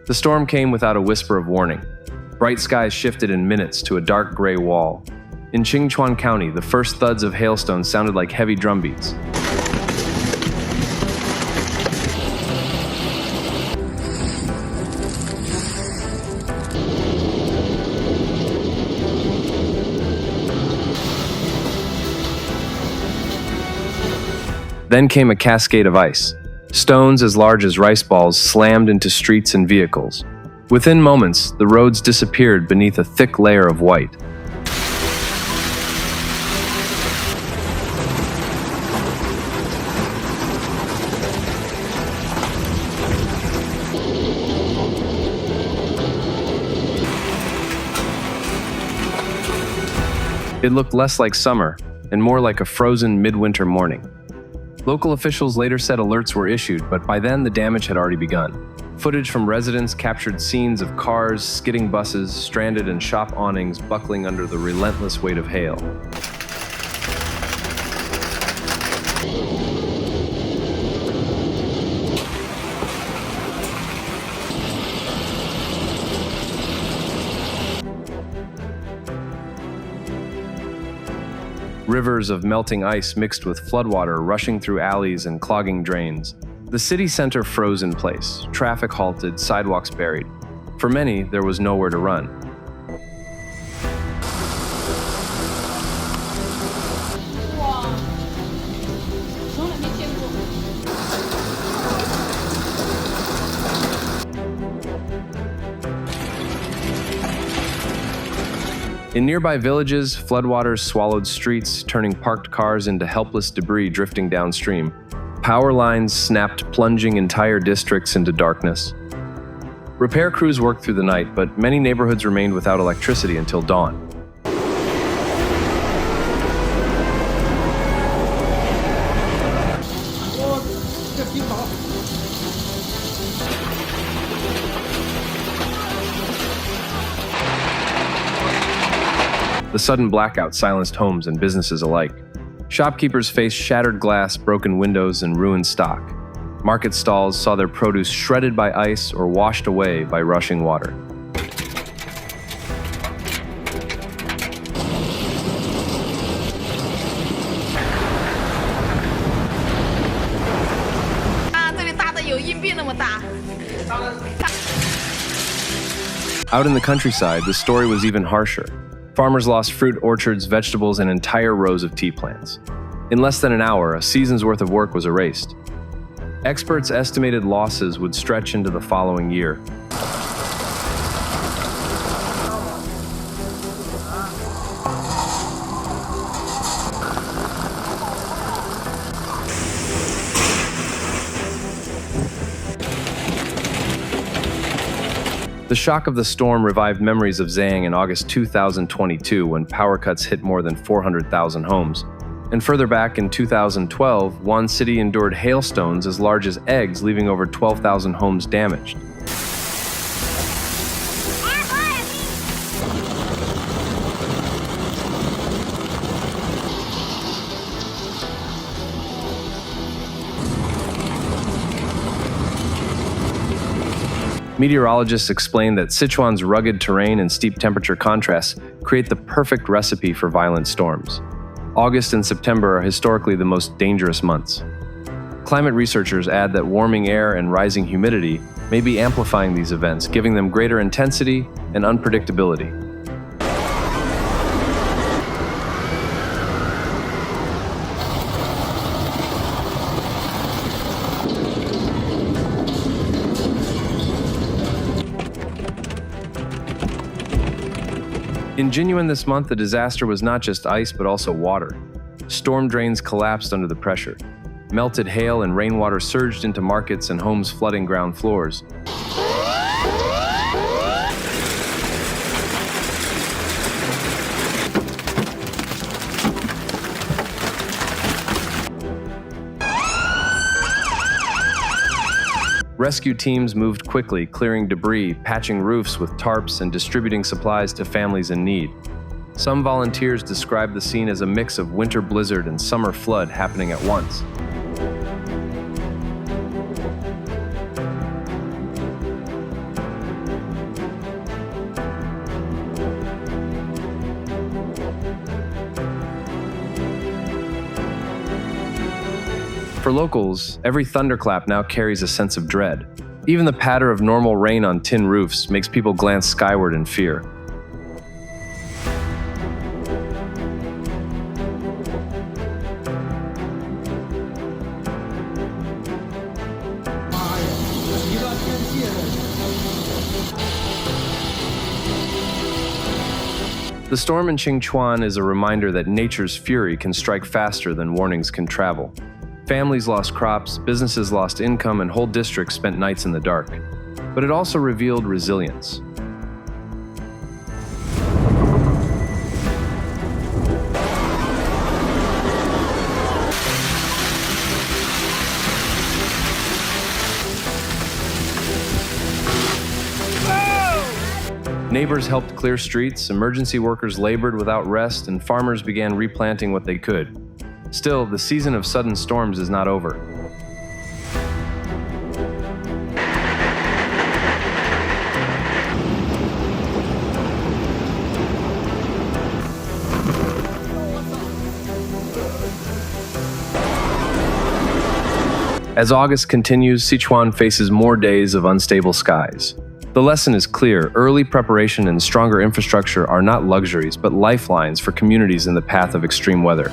The storm came without a whisper of warning. Bright skies shifted in minutes to a dark gray wall. In Sichuan County, the first thuds of hailstones sounded like heavy drumbeats. Then came a cascade of ice. Stones as large as rice balls slammed into streets and vehicles. Within moments, the roads disappeared beneath a thick layer of white. It looked less like summer and more like a frozen midwinter morning. Local officials later said alerts were issued, but by then the damage had already begun. Footage from residents captured scenes of cars, skidding buses, stranded and shop awnings buckling under the relentless weight of hail. Rivers of melting ice mixed with floodwater rushing through alleys and clogging drains. The city center froze in place, traffic halted, sidewalks buried. For many, there was nowhere to run. In nearby villages, floodwaters swallowed streets, turning parked cars into helpless debris drifting downstream. Power lines snapped, plunging entire districts into darkness. Repair crews worked through the night, but many neighborhoods remained without electricity until dawn. The sudden blackout silenced homes and businesses alike. Shopkeepers faced shattered glass, broken windows, and ruined stock. Market stalls saw their produce shredded by ice or washed away by rushing water. Out in the countryside, the story was even harsher. Farmers lost fruit orchards, vegetables, and entire rows of tea plants. In less than an hour, a season's worth of work was erased. Experts estimated losses would stretch into the following year. The shock of the storm revived memories of Zhang in August 2022 when power cuts hit more than 400,000 homes. And further back in 2012, one city endured hailstones as large as eggs, leaving over 12,000 homes damaged. Meteorologists explain that Sichuan's rugged terrain and steep temperature contrasts create the perfect recipe for violent storms. August and September are historically the most dangerous months. Climate researchers add that warming air and rising humidity may be amplifying these events, giving them greater intensity and unpredictability. In Sichuan this month, the disaster was not just ice, but also water. Storm drains collapsed under the pressure. Melted hail and rainwater surged into markets and homes, flooding ground floors. Rescue teams moved quickly, clearing debris, patching roofs with tarps, and distributing supplies to families in need. Some volunteers described the scene as a mix of winter blizzard and summer flood happening at once. For locals, every thunderclap now carries a sense of dread. Even the patter of normal rain on tin roofs makes people glance skyward in fear. The storm in Sichuan is a reminder that nature's fury can strike faster than warnings can travel. Families lost crops, businesses lost income, and whole districts spent nights in the dark. But it also revealed resilience. Neighbors helped clear streets, emergency workers labored without rest, and farmers began replanting what they could. Still, the season of sudden storms is not over. As August continues, Sichuan faces more days of unstable skies. The lesson is clear: early preparation and stronger infrastructure are not luxuries, but lifelines for communities in the path of extreme weather.